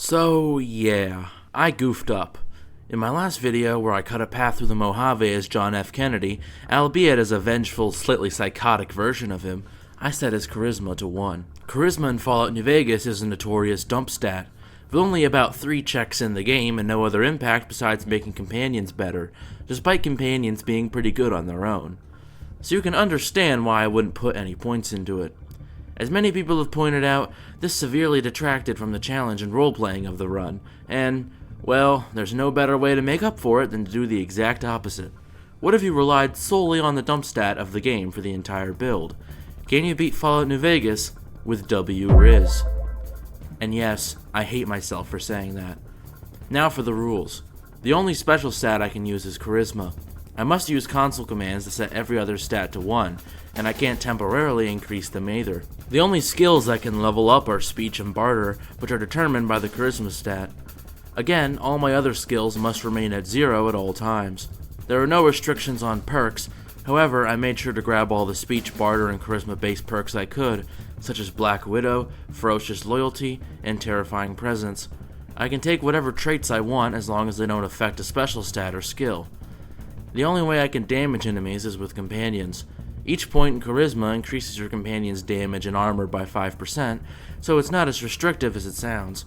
So yeah, I goofed up. In my last video where I cut a path through the Mojave as John F. Kennedy, albeit as a vengeful, slightly psychotic version of him, I set his charisma to 1. Charisma in Fallout New Vegas is a notorious dump stat, with only about 3 checks in the game and no other impact besides making companions better, despite companions being pretty good on their own. So you can understand why I wouldn't put any points into it. As many people have pointed out, this severely detracted from the challenge and role-playing of the run, and, well, there's no better way to make up for it than to do the exact opposite. What if you relied solely on the dump stat of the game for the entire build? Can you beat Fallout New Vegas with Rizz? And yes, I hate myself for saying that. Now for the rules. The only special stat I can use is Charisma. I must use console commands to set every other stat to 1, and I can't temporarily increase them either. The only skills I can level up are Speech and Barter, which are determined by the Charisma stat. Again, all my other skills must remain at 0 at all times. There are no restrictions on perks, however, I made sure to grab all the Speech, Barter, and Charisma-based perks I could, such as Black Widow, Ferocious Loyalty, and Terrifying Presence. I can take whatever traits I want as long as they don't affect a special stat or skill. The only way I can damage enemies is with companions. Each point in Charisma increases your companion's damage and armor by 5%, so it's not as restrictive as it sounds.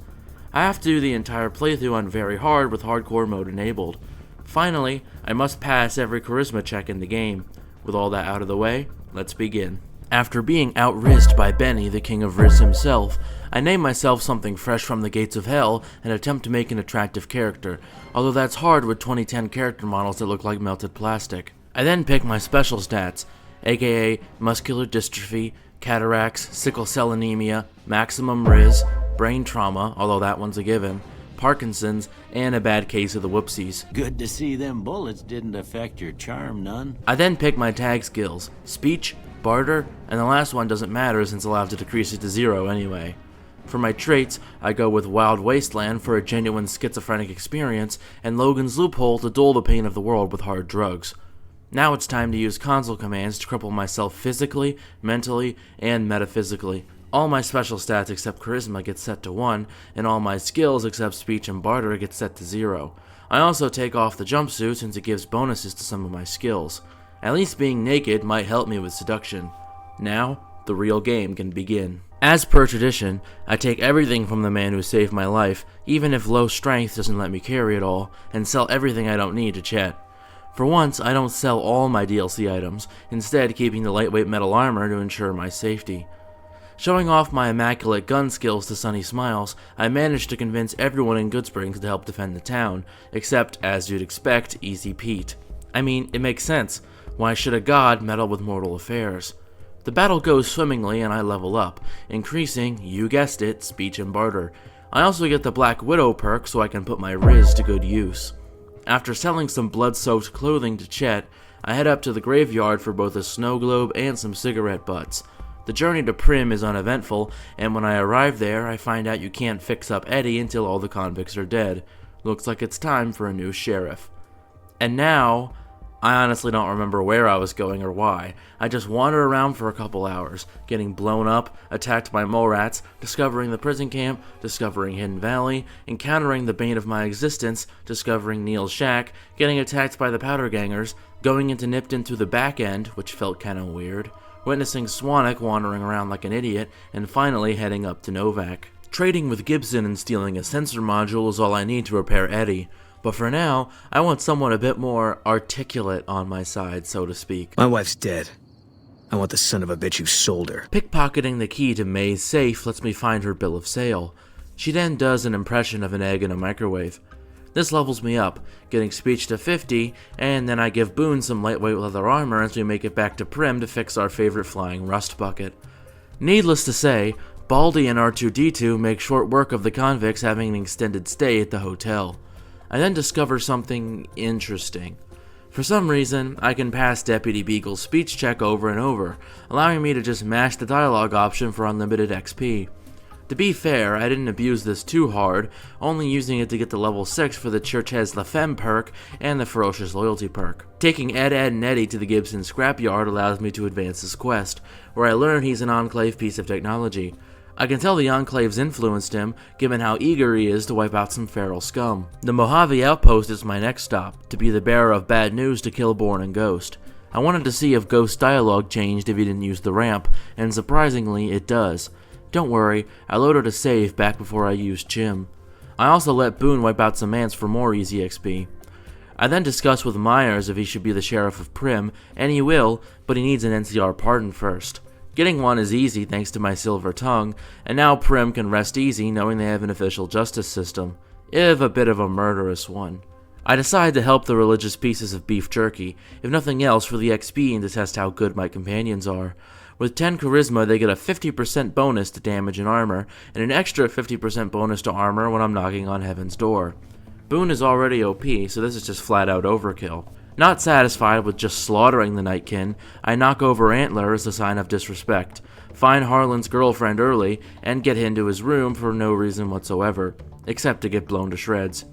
I have to do the entire playthrough on very hard with hardcore mode enabled. Finally, I must pass every Charisma check in the game. With all that out of the way, let's begin. After being out-rizzed by Benny, the king of Rizz himself, I name myself something fresh from the gates of hell and attempt to make an attractive character, although that's hard with 2010 character models that look like melted plastic. I then pick my special stats, aka muscular dystrophy, cataracts, sickle cell anemia, maximum Rizz, brain trauma, although that one's a given, Parkinson's, and a bad case of the whoopsies. Good to see them bullets didn't affect your charm none. I then pick my tag skills, speech, barter, and the last one doesn't matter since I'll have to decrease it to 0 anyway. For my traits, I go with Wild Wasteland for a genuine schizophrenic experience, and Logan's Loophole to dull the pain of the world with hard drugs. Now it's time to use console commands to cripple myself physically, mentally, and metaphysically. All my special stats except Charisma get set to 1, and all my skills except Speech and Barter get set to 0. I also take off the jumpsuit since it gives bonuses to some of my skills. At least being naked might help me with seduction. Now, the real game can begin. As per tradition, I take everything from the man who saved my life, even if low strength doesn't let me carry it all, and sell everything I don't need to Chet. For once, I don't sell all my DLC items, instead keeping the lightweight metal armor to ensure my safety. Showing off my immaculate gun skills to Sunny Smiles, I managed to convince everyone in Goodsprings to help defend the town, except, as you'd expect, Easy Pete. I mean, it makes sense. Why should a god meddle with mortal affairs? The battle goes swimmingly and I level up, increasing, you guessed it, Speech and Barter. I also get the Black Widow perk so I can put my Rizz to good use. After selling some blood-soaked clothing to Chet, I head up to the graveyard for both a snow globe and some cigarette butts. The journey to Prim is uneventful, and when I arrive there, I find out you can't fix up Eddie until all the convicts are dead. Looks like it's time for a new sheriff. And now, I honestly don't remember where I was going or why. I just wander around for a couple hours, getting blown up, attacked by mole rats, discovering the prison camp, discovering Hidden Valley, encountering the bane of my existence, discovering Neil's shack, getting attacked by the powder gangers, going into Nipton through the back end, which felt kinda weird, witnessing Swanwick wandering around like an idiot, and finally heading up to Novak. Trading with Gibson and stealing a sensor module is all I need to repair Eddie. But for now, I want someone a bit more articulate on my side, so to speak. My wife's dead. I want the son of a bitch who sold her. Pickpocketing the key to May's safe lets me find her bill of sale. She then does an impression of an egg in a microwave. This levels me up, getting speech to 50, and then I give Boone some lightweight leather armor as we make it back to Prim to fix our favorite flying rust bucket. Needless to say, Baldy and R2-D2 make short work of the convicts having an extended stay at the hotel. I then discover something interesting. For some reason, I can pass Deputy Beagle's speech check over and over, allowing me to just mash the dialogue option for unlimited XP. To be fair, I didn't abuse this too hard, only using it to get to level 6 for the Churches La Femme perk and the Ferocious Loyalty perk. Taking Ed, and Eddie to the Gibson scrapyard allows me to advance this quest, where I learn he's an Enclave piece of technology. I can tell the Enclave's influenced him, given how eager he is to wipe out some feral scum. The Mojave outpost is my next stop, to be the bearer of bad news to Killborn and Ghost. I wanted to see if Ghost's dialogue changed if he didn't use the ramp, and surprisingly, it does. Don't worry, I loaded a save back before I used Chim. I also let Boone wipe out some ants for more easy XP. I then discussed with Myers if he should be the sheriff of Prim, and he will, but he needs an NCR pardon first. Getting one is easy thanks to my silver tongue, and now Prim can rest easy knowing they have an official justice system, if a bit of a murderous one. I decide to help the religious pieces of beef jerky, if nothing else for the XP and to test how good my companions are. With 10 charisma, they get a 50% bonus to damage and armor, and an extra 50% bonus to armor when I'm knocking on heaven's door. Boone is already OP, so this is just flat out overkill. Not satisfied with just slaughtering the Nightkin, I knock over Antler as a sign of disrespect, find Harlan's girlfriend early, and get into his room for no reason whatsoever, except to get blown to shreds.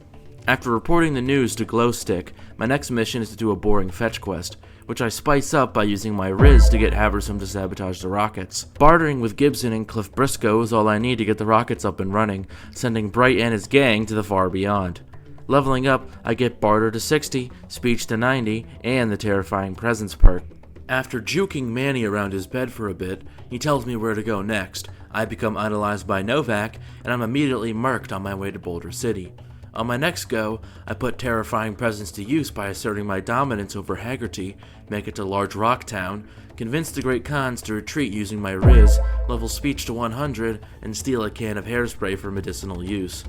After reporting the news to Glowstick, my next mission is to do a boring fetch quest, which I spice up by using my Rizz to get Haversam to sabotage the rockets. Bartering with Gibson and Cliff Briscoe is all I need to get the rockets up and running, sending Bright and his gang to the far beyond. Leveling up, I get Barter to 60, Speech to 90, and the Terrifying Presence perk. After juking Manny around his bed for a bit, he tells me where to go next. I become idolized by Novak, and I'm immediately murked on my way to Boulder City. On my next go, I put Terrifying Presence to use by asserting my dominance over Haggerty, make it to Large Rock Town, convince the Great Khans to retreat using my Rizz, level Speech to 100, and steal a can of hairspray for medicinal use.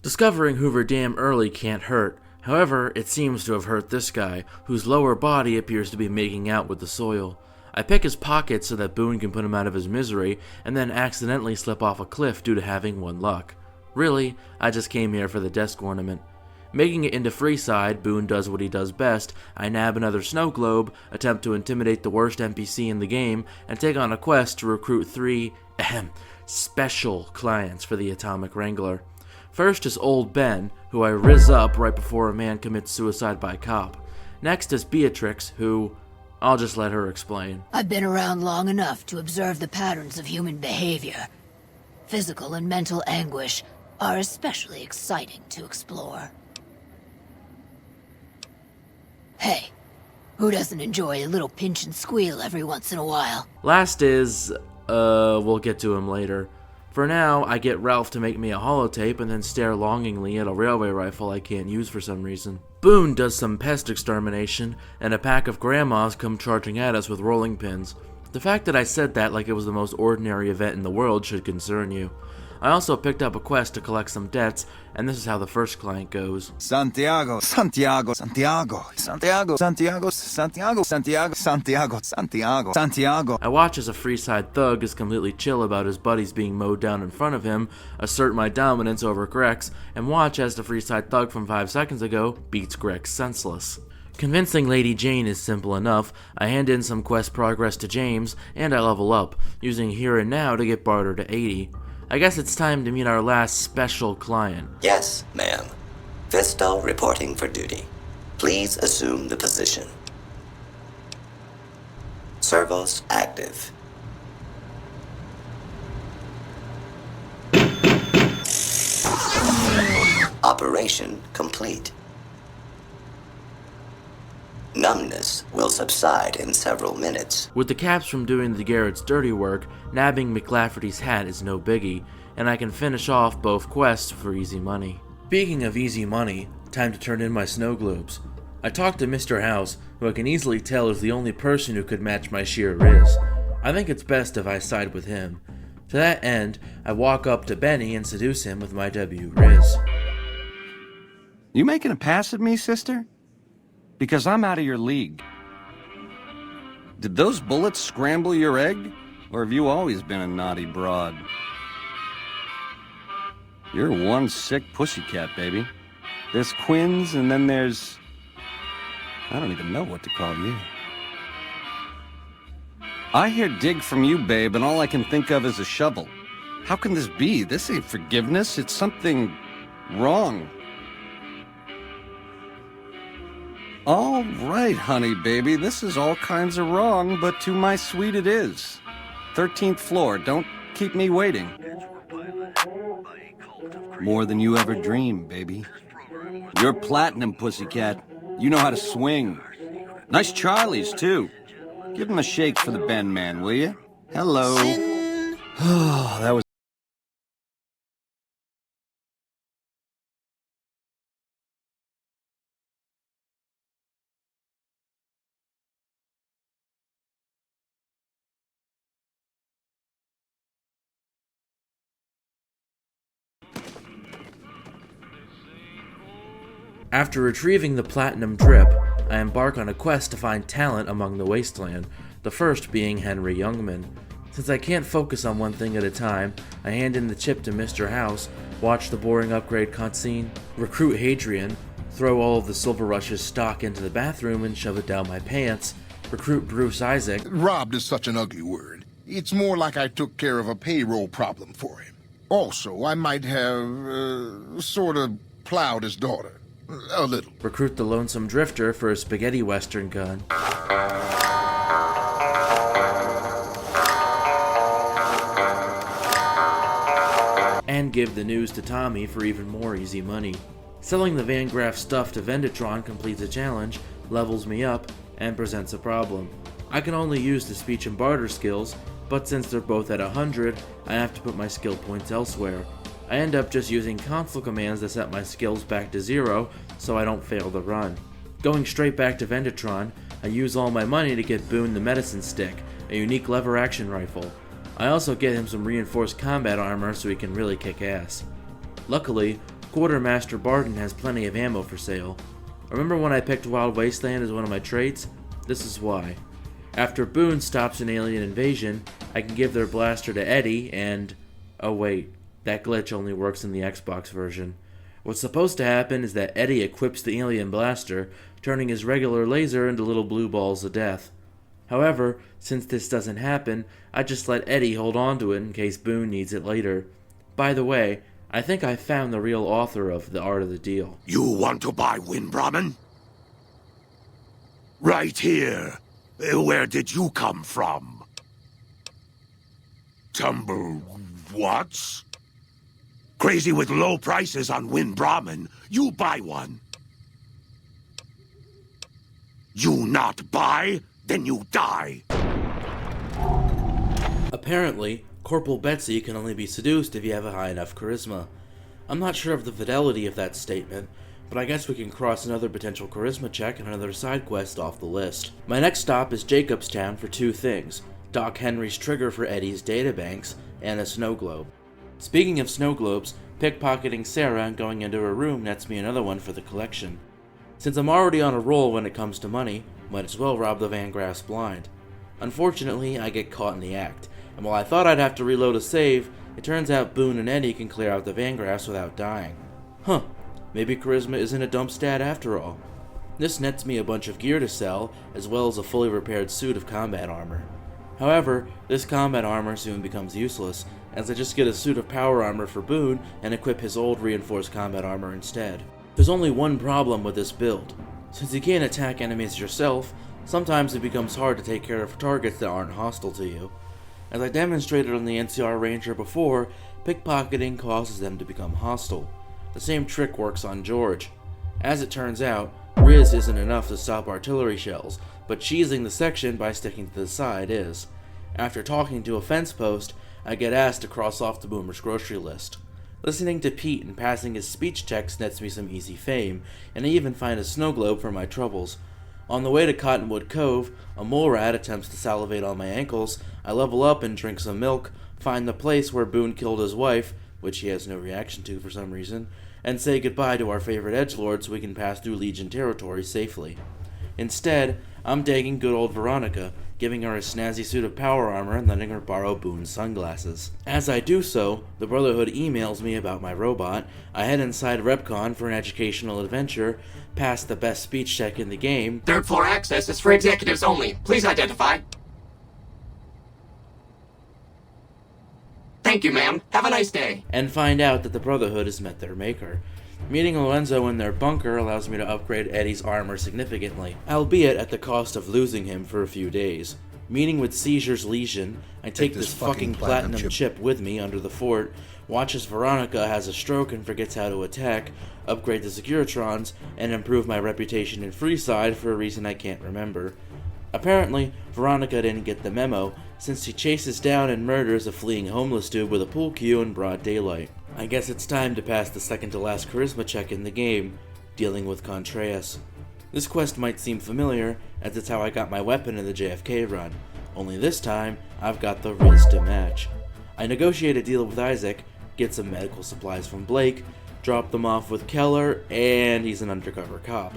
Discovering Hoover Dam early can't hurt, however, it seems to have hurt this guy, whose lower body appears to be making out with the soil. I pick his pockets so that Boone can put him out of his misery, and then accidentally slip off a cliff due to having one luck. Really, I just came here for the desk ornament. Making it into Freeside, Boone does what he does best. I nab another snow globe, attempt to intimidate the worst NPC in the game, and take on a quest to recruit 3 special clients for the Atomic Wrangler. First is Old Ben, who I rizz up right before a man commits suicide by cop. Next is Beatrix, who... I'll just let her explain. I've been around long enough to observe the patterns of human behavior. Physical and mental anguish are especially exciting to explore. Hey, who doesn't enjoy a little pinch and squeal every once in a while? Last is... we'll get to him later. For now, I get Ralph to make me a holotape and then stare longingly at a railway rifle I can't use for some reason. Boone does some pest extermination, and a pack of grandmas come charging at us with rolling pins. The fact that I said that like it was the most ordinary event in the world should concern you. I also picked up a quest to collect some debts, and this is how the first client goes. Santiago, Santiago, Santiago, Santiago, Santiago, Santiago, Santiago, Santiago, Santiago, Santiago. I watch as a Freeside thug is completely chill about his buddies being mowed down in front of him, assert my dominance over Grex, and watch as the Freeside thug from 5 seconds ago beats Grex senseless. Convincing Lady Jane is simple enough. I hand in some quest progress to James, and I level up, using Here and Now to get Barter to 80. I guess it's time to meet our last special client. Yes, ma'am. Vestal reporting for duty. Please assume the position. Servos active. Operation complete. Numbness will subside in several minutes. With the caps from doing the Garrett's dirty work, nabbing McLafferty's hat is no biggie, and I can finish off both quests for easy money. Speaking of easy money, time to turn in my snow globes. I talked to Mr. House, who I can easily tell is the only person who could match my sheer Rizz. I think it's best if I side with him. To that end, I walk up to Benny and seduce him with my W Rizz. You making a pass at me, sister? Because I'm out of your league. Did those bullets scramble your egg? Or have you always been a naughty broad? You're one sick pussycat, baby. There's Quinn's, and then there's... I don't even know what to call you. I hear dig from you, babe, and all I can think of is a shovel. How can this be? This ain't forgiveness. It's something wrong. All right, honey baby, this is all kinds of wrong, but to my suite it is. 13th floor, don't keep me waiting. More than you ever dreamed, baby. You're platinum, pussycat. You know how to swing. Nice Charlies, too. Give him a shake for the Ben man, will you? Hello. Oh, that was... After retrieving the platinum drip, I embark on a quest to find talent among the wasteland, the first being Henry Youngman. Since I can't focus on one thing at a time, I hand in the chip to Mr. House, watch the boring upgrade cutscene, recruit Hadrian, throw all of the Silver Rush's stock into the bathroom and shove it down my pants, recruit Bruce Isaac. Robbed is such an ugly word. It's more like I took care of a payroll problem for him. Also, I might have, sort of plowed his daughter. A little. Recruit the Lonesome Drifter for a spaghetti western gun. And give the news to Tommy for even more easy money. Selling the Van Graff stuff to Vendatron completes a challenge, levels me up, and presents a problem. I can only use the speech and barter skills, but since they're both at 100, I have to put my skill points elsewhere. I end up just using console commands to set my skills back to 0 so I don't fail the run. Going straight back to Vendatron, I use all my money to get Boone the medicine stick, a unique lever action rifle. I also get him some reinforced combat armor so he can really kick ass. Luckily, Quartermaster Barton has plenty of ammo for sale. Remember when I picked Wild Wasteland as one of my traits? This is why. After Boone stops an alien invasion, I can give their blaster to Eddie and... oh wait. That glitch only works in the Xbox version. What's supposed to happen is that Eddie equips the alien blaster, turning his regular laser into little blue balls of death. However, since this doesn't happen, I just let Eddie hold on to it in case Boone needs it later. By the way, I think I found the real author of The Art of the Deal. You want to buy Windbrahmin? Right here. Where did you come from? Tumble... what's? Crazy with low prices on Windbrahmin. You buy one. You not buy, then you die. Apparently, Corporal Betsy can only be seduced if you have a high enough charisma. I'm not sure of the fidelity of that statement, but I guess we can cross another potential charisma check and another side quest off the list. My next stop is Jacobstown for two things: Doc Henry's trigger for Eddie's databanks, and a snow globe. Speaking of snow globes, pickpocketing Sarah and going into her room nets me another one for the collection. Since I'm already on a roll when it comes to money, might as well rob the Van Graffs blind. Unfortunately, I get caught in the act, and while I thought I'd have to reload a save, it turns out Boone and Eddie can clear out the Van Graffs without dying. Huh, maybe charisma isn't a dump stat after all. This nets me a bunch of gear to sell, as well as a fully repaired suit of combat armor. However, this combat armor soon becomes useless, as I just get a suit of power armor for Boone and equip his old reinforced combat armor instead. There's only one problem with this build. Since you can't attack enemies yourself, sometimes it becomes hard to take care of targets that aren't hostile to you. As I demonstrated on the NCR Ranger before, pickpocketing causes them to become hostile. The same trick works on George. As it turns out, Rizz isn't enough to stop artillery shells, but cheesing the section by sticking to the side is. After talking to a fence post, I get asked to cross off the Boomer's grocery list. Listening to Pete and passing his speech checks nets me some easy fame, and I even find a snow globe for my troubles. On the way to Cottonwood Cove, a mole rat attempts to salivate on my ankles. I level up and drink some milk, find the place where Boone killed his wife, which he has no reaction to for some reason, and say goodbye to our favorite edgelord so we can pass through Legion territory safely. Instead, I'm dagging good old Veronica, giving her a snazzy suit of power armor and letting her borrow Boone's sunglasses. As I do so, the Brotherhood emails me about my robot. I head inside RepCon for an educational adventure, pass the best speech check in the game. Third floor access is for executives only. Please identify. Thank you, ma'am. Have a nice day. And find out that the Brotherhood has met their maker. Meeting Lorenzo in their bunker allows me to upgrade Eddie's armor significantly, albeit at the cost of losing him for a few days. Meeting with Seizure's Legion, I take this fucking platinum chip with me under the fort, watch as Veronica has a stroke and forgets how to attack, upgrade the Securitrons, and improve my reputation in Freeside for a reason I can't remember. Apparently, Veronica didn't get the memo, since she chases down and murders a fleeing homeless dude with a pool cue in broad daylight. I guess it's time to pass the second to last charisma check in the game, dealing with Contreras. This quest might seem familiar, as it's how I got my weapon in the JFK run, only this time, I've got the Rizz to match. I negotiate a deal with Isaac, get some medical supplies from Blake, drop them off with Keller, and he's an undercover cop.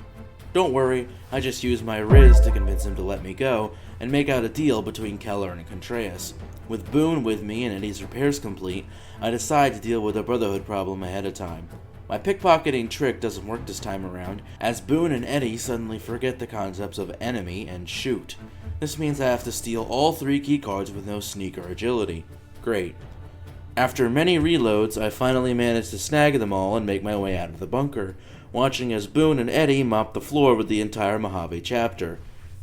Don't worry, I just use my Rizz to convince him to let me go, and make out a deal between Keller and Contreras. With Boone with me and Eddie's repairs complete, I decide to deal with the Brotherhood problem ahead of time. My pickpocketing trick doesn't work this time around, as Boone and Eddie suddenly forget the concepts of enemy and shoot. This means I have to steal all 3 keycards with no sneak or agility. Great. After many reloads, I finally manage to snag them all and make my way out of the bunker, watching as Boone and Eddie mop the floor with the entire Mojave chapter.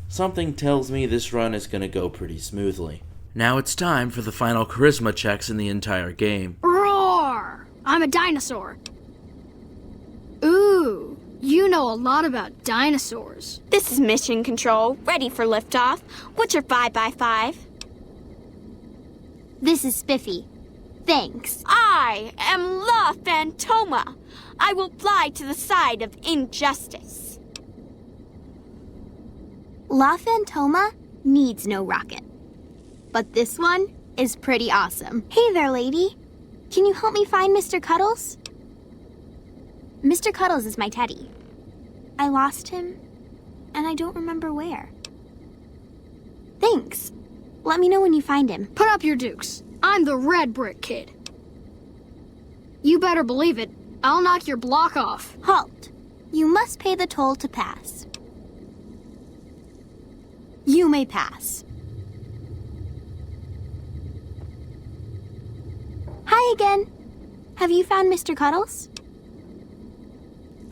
Something tells me this run is gonna go pretty smoothly. Now it's time for the final charisma checks in the entire game. Roar! I'm a dinosaur. Ooh, you know a lot about dinosaurs. This is Mission Control, ready for liftoff. What's your 5x5? This is Spiffy. Thanks. I am La Phantoma. I will fly to the side of injustice. La Phantoma needs no rocket. But this one is pretty awesome. Hey there, lady. Can you help me find Mr. Cuddles? Mr. Cuddles is my teddy. I lost him, and I don't remember where. Thanks. Let me know when you find him. Put up your dukes. I'm the Red Brick Kid. You better believe it. I'll knock your block off. Halt. You must pay the toll to pass. You may pass. Hi again. Have you found Mr. Cuddles?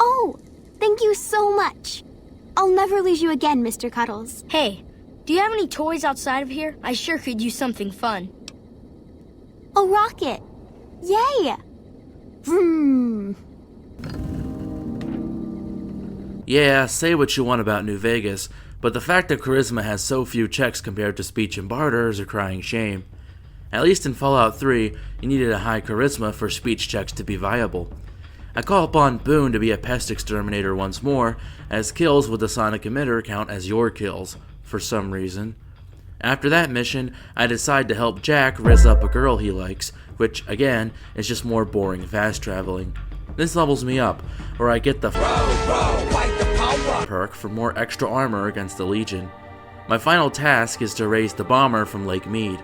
Oh, thank you so much. I'll never lose you again, Mr. Cuddles. Hey, do you have any toys outside of here? I sure could use something fun. A rocket. Yay! Vroom. Yeah, say what you want about New Vegas, but the fact that charisma has so few checks compared to speech and barter is a crying shame. At least in Fallout 3, you needed a high charisma for speech checks to be viable. I call upon Boone to be a pest exterminator once more, as kills with the sonic emitter count as your kills, for some reason. After that mission, I decide to help Jack rizz up a girl he likes, which, again, is just more boring fast traveling. This levels me up, where I get the perk for more extra armor against the Legion. My final task is to raise the bomber from Lake Mead.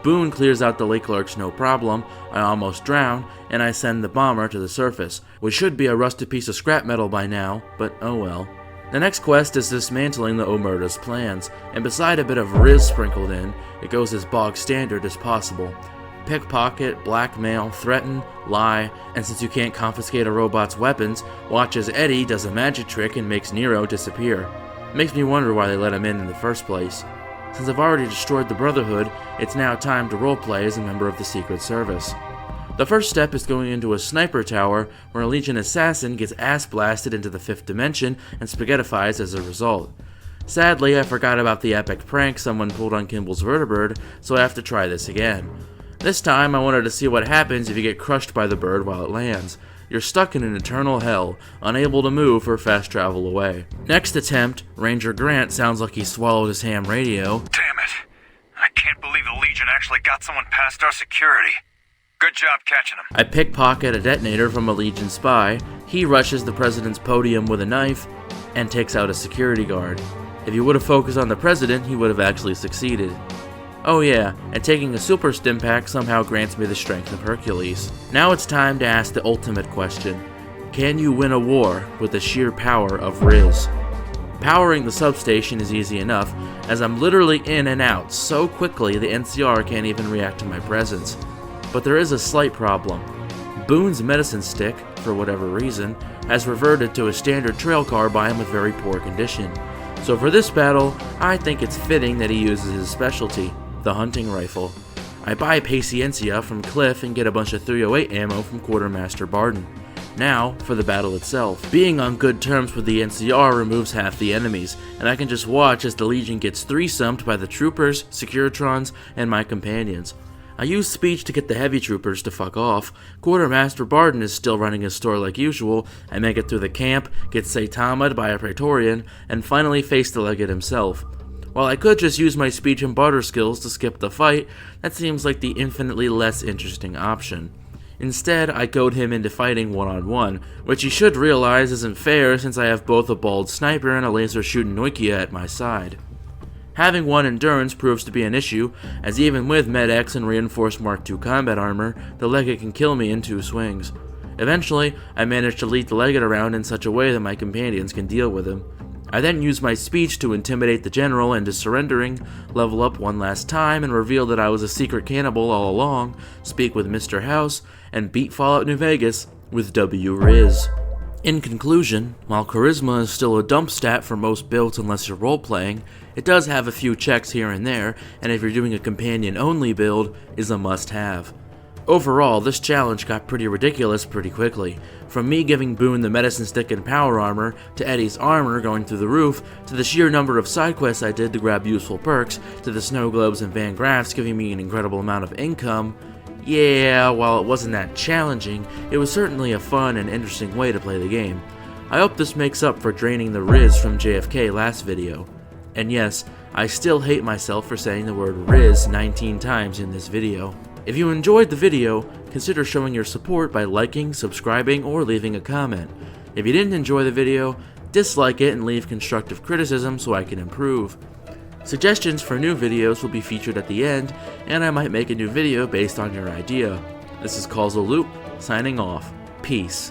Boone clears out the lake lurks no problem, I almost drown, and I send the bomber to the surface, which should be a rusted piece of scrap metal by now, but oh well. The next quest is dismantling the Omerta's plans, and beside a bit of Rizz sprinkled in, it goes as bog standard as possible. Pickpocket, blackmail, threaten, lie, and since you can't confiscate a robot's weapons, watch as Eddie does a magic trick and makes Nero disappear. Makes me wonder why they let him in the first place. Since I've already destroyed the Brotherhood, it's now time to roleplay as a member of the Secret Service. The first step is going into a sniper tower where a Legion assassin gets ass blasted into the 5th dimension and spaghettifies as a result. Sadly, I forgot about the epic prank someone pulled on Kimball's vertibird, so I have to try this again. This time I wanted to see what happens if you get crushed by the bird while it lands. You're stuck in an eternal hell, unable to move or fast travel away. Next attempt, Ranger Grant sounds like he swallowed his ham radio. Damn it. I can't believe the Legion actually got someone past our security. Good job catching him. I pickpocket a detonator from a Legion spy. He rushes the president's podium with a knife and takes out a security guard. If he would have focused on the president, he would have actually succeeded. Oh yeah, and taking a super stim pack somehow grants me the strength of Hercules. Now it's time to ask the ultimate question. Can you win a war with the sheer power of Rizz? Powering the substation is easy enough, as I'm literally in and out so quickly the NCR can't even react to my presence. But there is a slight problem. Boone's medicine stick, for whatever reason, has reverted to a standard trail car by him with very poor condition. So for this battle, I think it's fitting that he uses his specialty, the hunting rifle. I buy Paciencia from Cliff and get a bunch of 308 ammo from Quartermaster Barden. Now, for the battle itself. Being on good terms with the NCR removes half the enemies, and I can just watch as the Legion gets threesomed by the troopers, Securitrons, and my companions. I use speech to get the heavy troopers to fuck off. Quartermaster Barden is still running his store like usual. I make it through the camp, get Saitama'd by a Praetorian, and finally face the legate himself. While I could just use my speech and barter skills to skip the fight, that seems like the infinitely less interesting option. Instead, I goad him into fighting one-on-one, which he should realize isn't fair since I have both a bald sniper and a laser-shooting Noikia at my side. Having 1 endurance proves to be an issue, as even with Med-X and reinforced Mark II combat armor, the legate can kill me in 2 swings. Eventually, I manage to lead the legate around in such a way that my companions can deal with him. I then use my speech to intimidate the general into surrendering, level up one last time and reveal that I was a secret cannibal all along, speak with Mr. House, and beat Fallout New Vegas with Rizz. In conclusion, while Charisma is still a dump stat for most builds unless you're role-playing, it does have a few checks here and there, and if you're doing a companion-only build, is a must-have. Overall, this challenge got pretty ridiculous pretty quickly. From me giving Boone the medicine stick and power armor, to Eddie's armor going through the roof, to the sheer number of side quests I did to grab useful perks, to the snow globes and Van Graffs giving me an incredible amount of income. Yeah, while it wasn't that challenging, it was certainly a fun and interesting way to play the game. I hope this makes up for draining the Rizz from JFK last video. And yes, I still hate myself for saying the word Rizz 19 times in this video. If you enjoyed the video, consider showing your support by liking, subscribing, or leaving a comment. If you didn't enjoy the video, dislike it and leave constructive criticism so I can improve. Suggestions for new videos will be featured at the end, and I might make a new video based on your idea. This is Causal Loop, signing off. Peace.